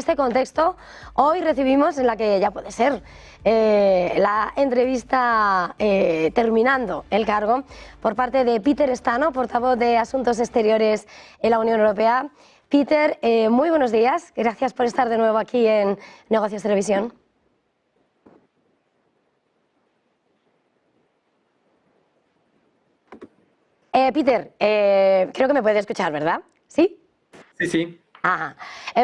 En este contexto, hoy recibimos en la que ya puede ser la entrevista terminando el cargo por parte de Peter Stano, portavoz de Asuntos Exteriores en la Unión Europea. Peter, muy buenos días. Gracias por estar de nuevo aquí en Negocios Televisión. Peter, creo que me puede escuchar, ¿verdad? ¿Sí? Sí, sí. Ajá.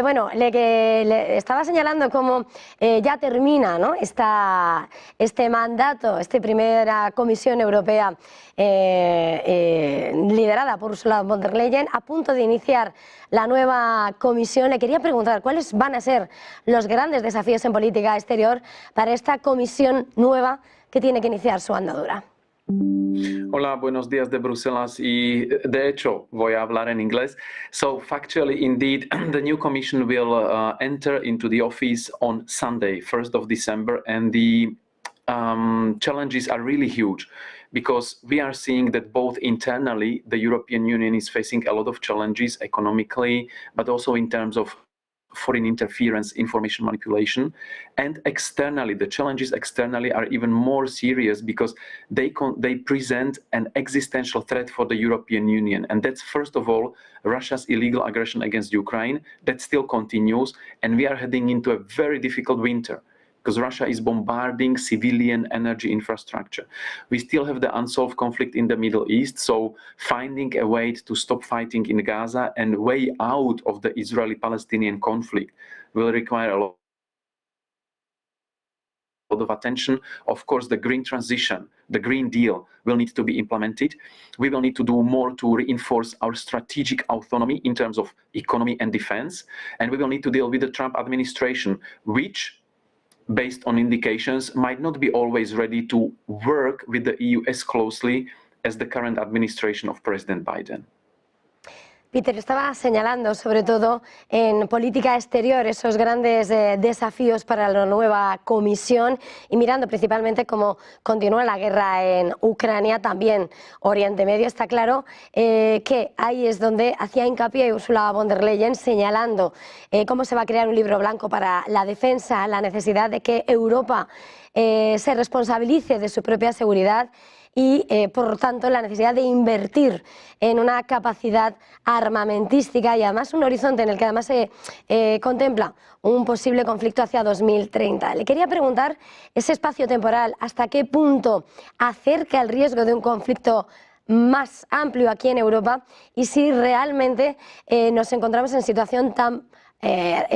Bueno, le estaba señalando cómo ya termina, ¿no?, este mandato, esta primera Comisión Europea liderada por Úrsula Von der Leyen, a punto de iniciar la nueva Comisión. Le quería preguntar cuáles van a ser los grandes desafíos en política exterior para esta Comisión nueva que tiene que iniciar su andadura. Hola, buenos días de Bruselas, y de hecho voy a hablar en inglés. So factually, indeed, the new commission will enter into the office on Sunday, 1st of December, and the challenges are really huge because we are seeing that both internally the European Union is facing a lot of challenges economically, but also in terms of foreign interference, information manipulation, and externally, the challenges externally are even more serious because they present an existential threat for the European Union. And that's, first of all, Russia's illegal aggression against Ukraine that still continues, and we are heading into a very difficult winter because Russia is bombarding civilian energy infrastructure. We still have the unsolved conflict in the Middle East, so finding a way to stop fighting in Gaza and way out of the Israeli-Palestinian conflict will require a lot of attention. Of course, the green transition, the Green Deal will need to be implemented. We will need to do more to reinforce our strategic autonomy in terms of economy and defense. And we will need to deal with the Trump administration, which, based on indications, might not be always ready to work with the EU as closely as the current administration of President Biden. Peter, estaba señalando sobre todo en política exterior esos grandes desafíos para la nueva comisión y mirando principalmente cómo continúa la guerra en Ucrania, también Oriente Medio. Está claro que ahí es donde hacía hincapié Úrsula Von der Leyen, señalando cómo se va a crear un libro blanco para la defensa, la necesidad de que Europa se responsabilice de su propia seguridad y, por lo tanto, la necesidad de invertir en una capacidad armamentística y, además, un horizonte en el que, además, se contempla un posible conflicto hacia 2030. Le quería preguntar ese espacio temporal, ¿hasta qué punto acerca el riesgo de un conflicto más amplio aquí en Europa y si realmente nos encontramos en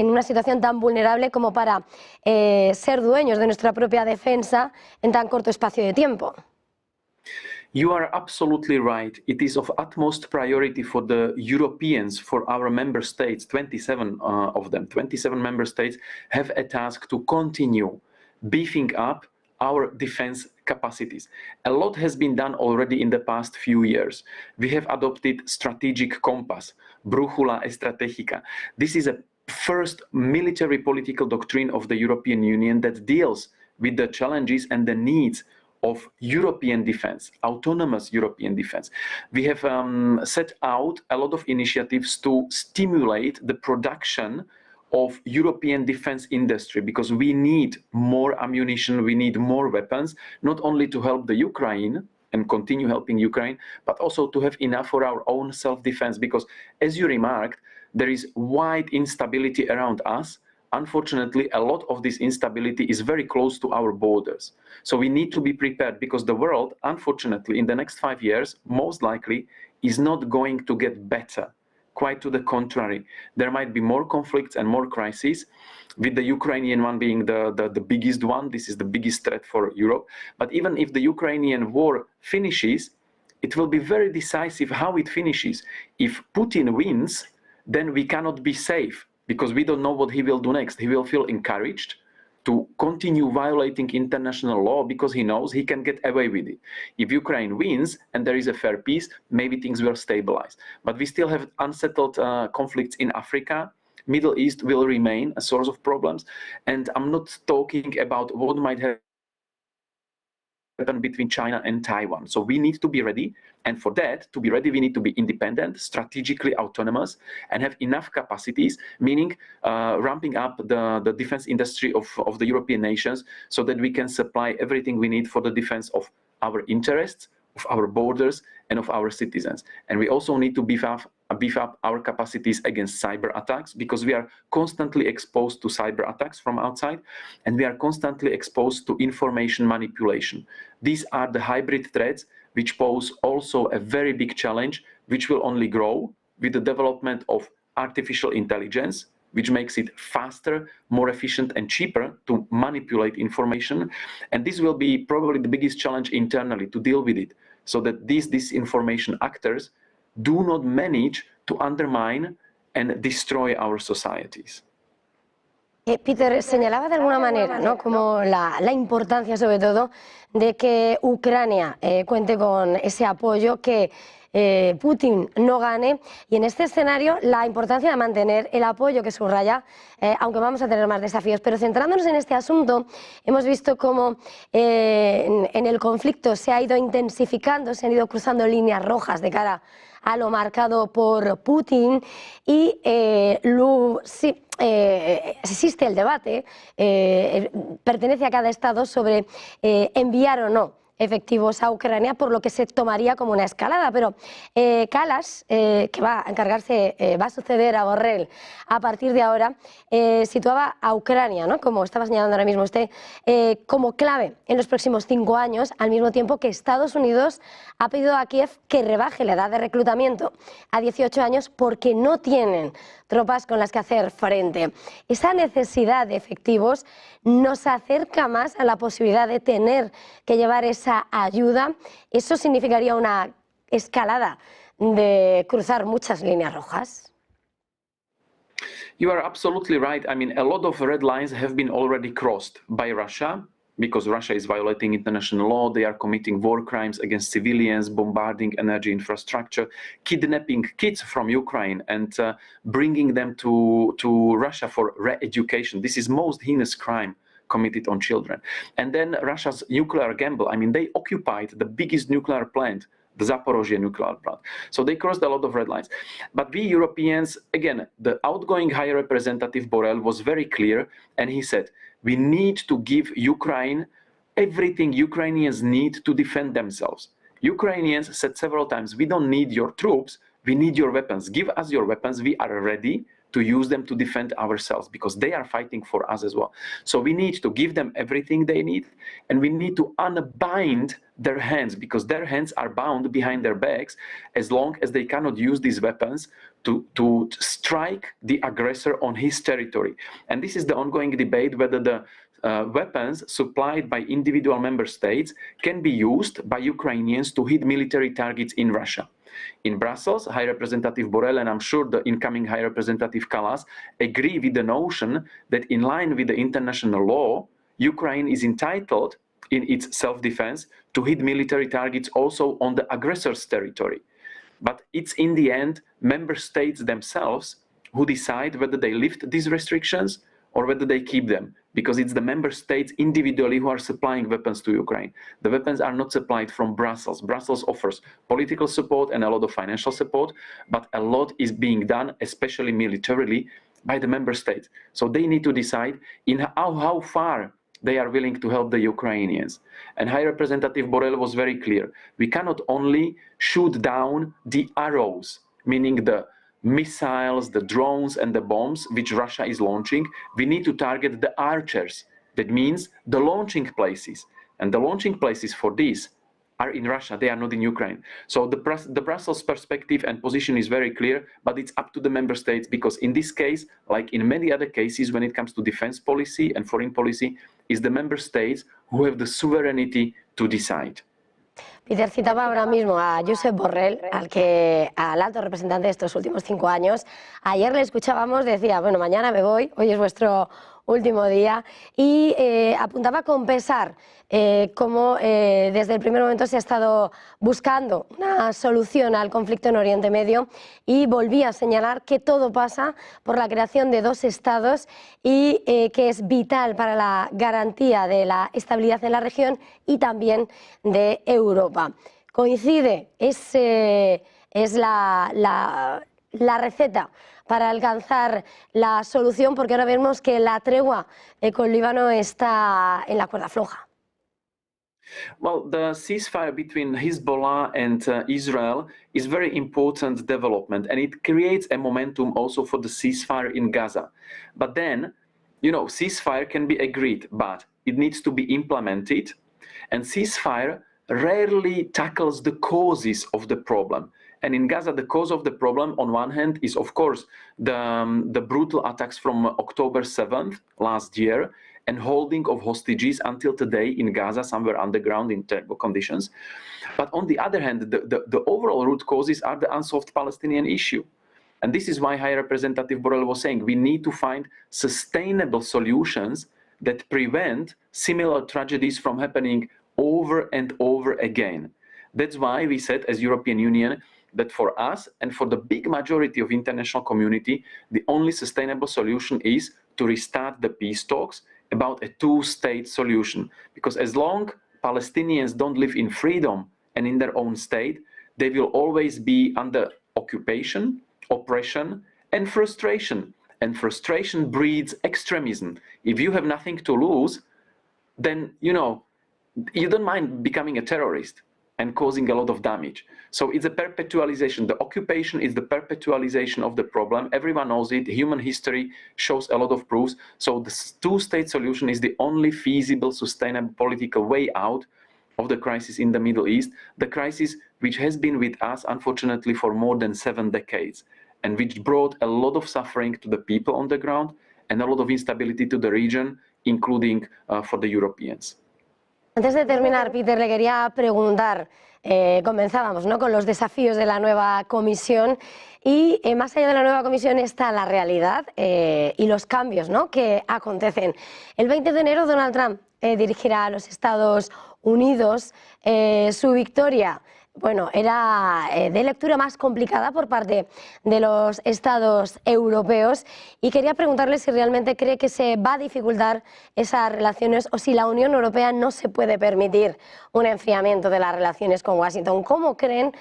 una situación tan vulnerable como para ser dueños de nuestra propia defensa en tan corto espacio de tiempo? You are absolutely right. It is of utmost priority for the Europeans, for our member states, 27 of them, 27 member states have a task to continue beefing up our defense capacities. A lot has been done already in the past few years. We have adopted strategic compass, brújula estratégica. This is a first military political doctrine of the European Union that deals with the challenges and the needs of European defense, autonomous European defense. We have set out a lot of initiatives to stimulate the production of European defense industry because we need more ammunition, we need more weapons, not only to help the Ukraine and continue helping Ukraine, but also to have enough for our own self-defense because, as you remarked, there is wide instability around us. Unfortunately, a lot of this instability is very close to our borders. So we need to be prepared because the world, unfortunately, in the next 5 years, most likely, is not going to get better. Quite to the contrary. There might be more conflicts and more crises, with the Ukrainian one being the biggest one. This is the biggest threat for Europe. But even if the Ukrainian war finishes, it will be very decisive how it finishes. If Putin wins, then we cannot be safe, because we don't know what he will do next. He will feel encouraged to continue violating international law because he knows he can get away with it. If Ukraine wins and there is a fair peace, maybe things will stabilize. But we still have unsettled conflicts in Africa. Middle East will remain a source of problems. And I'm not talking about what might happen between China and Taiwan. So we need to be ready. And for that, to be ready, we need to be independent, strategically autonomous, and have enough capacities, meaning ramping up the defense industry of the European nations so that we can supply everything we need for the defense of our interests, of our borders, and of our citizens. And we also need to beef up our capacities against cyber attacks, because we are constantly exposed to cyber attacks from outside, and we are constantly exposed to information manipulation. These are the hybrid threats which pose also a very big challenge, which will only grow with the development of artificial intelligence, which makes it faster, more efficient, and cheaper to manipulate information. And this will be probably the biggest challenge internally, to deal with it, so that these disinformation actors do not manage to undermine and destroy our societies. Peter, señalaba de alguna manera, ¿no?, como la importancia, sobre todo, de que Ucrania cuente con ese apoyo, que Putin no gane, y en este escenario la importancia de mantener el apoyo que subraya, aunque vamos a tener más desafíos. Pero centrándonos en este asunto, hemos visto cómo en el conflicto se ha ido intensificando, se han ido cruzando líneas rojas de cara a lo marcado por Putin, y existe el debate, pertenece a cada Estado, sobre enviar o no efectivos a Ucrania, por lo que se tomaría como una escalada. Pero Kallas, que va a encargarse, va a suceder a Borrell a partir de ahora, situaba a Ucrania, ¿no?, como estaba señalando ahora mismo usted, como clave en los próximos 5 años, al mismo tiempo que Estados Unidos ha pedido a Kiev que rebaje la edad de reclutamiento a 18 años porque no tienen tropas con las que hacer frente. Esa necesidad de efectivos nos acerca más a la posibilidad de tener que llevar esa ayuda. ¿Eso significaría una escalada de cruzar muchas líneas rojas? You are absolutely right. I mean, a lot of red lines have been already crossed by Russia, because Russia is violating international law. They are committing war crimes against civilians, bombarding energy infrastructure, kidnapping kids from Ukraine and bringing them to Russia for re-education. This is most heinous crime committed on children. And then Russia's nuclear gamble. I mean, they occupied the biggest nuclear plant, the Zaporozhye nuclear plant. So they crossed a lot of red lines. But we Europeans, again, the outgoing High Representative Borrell was very clear, and he said, we need to give Ukraine everything Ukrainians need to defend themselves. Ukrainians said several times, we don't need your troops, we need your weapons. Give us your weapons, we are ready to use them to defend ourselves, because they are fighting for us as well. So we need to give them everything they need, and we need to unbind their hands, because their hands are bound behind their backs as long as they cannot use these weapons to strike the aggressor on his territory. And this is the ongoing debate, whether the weapons supplied by individual member states can be used by Ukrainians to hit military targets in Russia. In Brussels, High Representative Borrell, and I'm sure the incoming High Representative Kallas, agree with the notion that in line with the international law, Ukraine is entitled in its self-defense to hit military targets also on the aggressor's territory. But it's in the end member states themselves who decide whether they lift these restrictions or whether they keep them, because it's the member states individually who are supplying weapons to Ukraine. The weapons are not supplied from Brussels. Brussels offers political support and a lot of financial support, but a lot is being done, especially militarily, by the member states. So they need to decide in how far they are willing to help the Ukrainians. And High Representative Borrell was very clear. We cannot only shoot down the arrows, meaning the missiles, the drones, and the bombs which Russia is launching. We need to target the archers. That means the launching places. And the launching places for these are in Russia, they are not in Ukraine. So the Brussels perspective and position is very clear, but it's up to the member states, because in this case, like in many other cases when it comes to defense policy and foreign policy, it's the member states who have the sovereignty to decide. Peter, citaba ahora mismo a Josep Borrell, al alto representante de estos últimos 5 años. Ayer le escuchábamos, decía, bueno, mañana me voy, hoy es vuestro último día y apuntaba con pesar cómo desde el primer momento se ha estado buscando una solución al conflicto en Oriente Medio y volvía a señalar que todo pasa por la creación de dos estados y que es vital para la garantía de la estabilidad en la región y también de Europa. Coincide, es la receta para alcanzar la solución, porque ahora vemos que la tregua con Líbano está en la cuerda floja. Well, the ceasefire between Hezbollah and Israel is very important development, and it creates a momentum also for the ceasefire in Gaza. But then, you know, ceasefire can be agreed, but it needs to be implemented, and ceasefire rarely tackles the causes of the problem. And in Gaza, the cause of the problem, on one hand, is, of course, the brutal attacks from October 7th last year and holding of hostages until today in Gaza, somewhere underground in terrible conditions. But on the other hand, the overall root causes are the unsolved Palestinian issue. And this is why High Representative Borrell was saying we need to find sustainable solutions that prevent similar tragedies from happening over and over again. That's why we said as European Union that for us and for the big majority of international community, the only sustainable solution is to restart the peace talks about a two-state solution. Because as long Palestinians don't live in freedom and in their own state, they will always be under occupation, oppression, and frustration. And frustration breeds extremism. If you have nothing to lose, then, you know, you don't mind becoming a terrorist and causing a lot of damage. So it's a perpetualization. The occupation is the perpetualization of the problem. Everyone knows it. Human history shows a lot of proofs. So the two-state solution is the only feasible, sustainable political way out of the crisis in the Middle East, the crisis which has been with us, unfortunately, for more than 7 decades, and which brought a lot of suffering to the people on the ground and a lot of instability to the region, including for the Europeans. Antes de terminar, Peter, le quería preguntar, comenzábamos, ¿no?, con los desafíos de la nueva comisión y más allá de la nueva comisión está la realidad y los cambios, ¿no?, que acontecen. El 20 de enero Donald Trump dirigirá a los Estados Unidos. Su victoria, bueno, era de lectura más complicada por parte de los Estados europeos y quería preguntarle si realmente cree que se va a dificultar esas relaciones o si la Unión Europea no se puede permitir un enfriamiento de las relaciones con Washington. ¿Cómo cree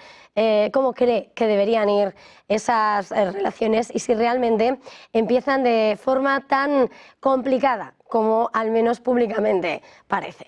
que deberían ir esas relaciones y si realmente empiezan de forma tan complicada como al menos públicamente parece?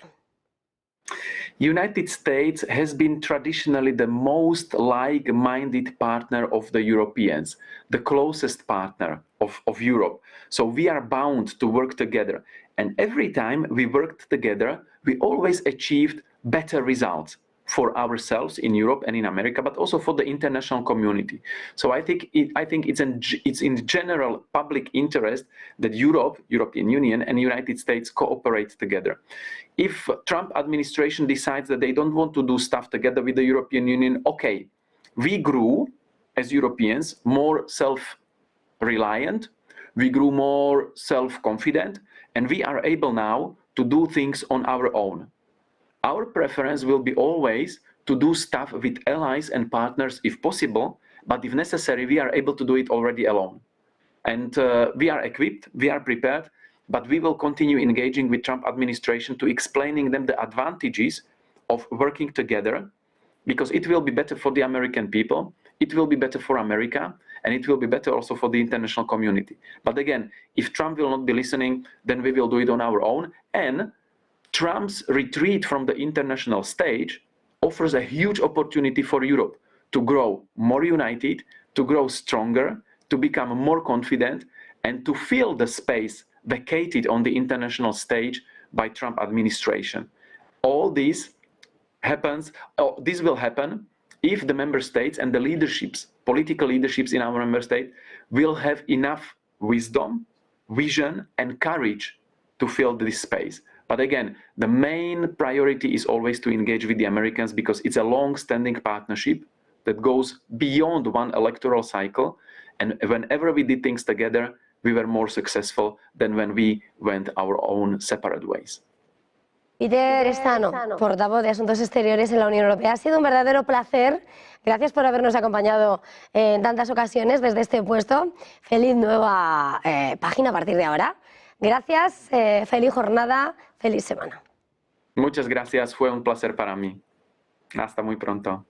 United States has been traditionally the most like-minded partner of the Europeans, the closest partner of Europe. So we are bound to work together. And every time we worked together, we always achieved better results for ourselves in Europe and in America, but also for the international community. So I think it's in general public interest that Europe, European Union, and United States cooperate together. If Trump administration decides that they don't want to do stuff together with the European Union, okay, we grew as Europeans more self-reliant, we grew more self-confident, and we are able now to do things on our own. Our preference will be always to do stuff with allies and partners if possible, but if necessary, we are able to do it already alone. And we are equipped, we are prepared, but we will continue engaging with Trump administration to explaining them the advantages of working together, because it will be better for the American people, it will be better for America, and it will be better also for the international community. But again, if Trump will not be listening, then we will do it on our own. And Trump's retreat from the international stage offers a huge opportunity for Europe to grow more united, to grow stronger, to become more confident, and to fill the space vacated on the international stage by Trump administration. All this will happen if the member states and the leaderships, political leaderships in our member state, will have enough wisdom, vision, and courage to fill this space. But again, the main priority is always to engage with the Americans, because it's a long-standing partnership that goes beyond one electoral cycle. And whenever we did things together, we were more successful than when we went our own separate ways. Peter Stano, portavoz de Asuntos Exteriores en la Unión Europea. Ha sido un verdadero placer. Gracias por habernos acompañado en tantas ocasiones desde este puesto. Feliz nueva página a partir de ahora. Gracias, feliz jornada, feliz semana. Muchas gracias, fue un placer para mí. Hasta muy pronto.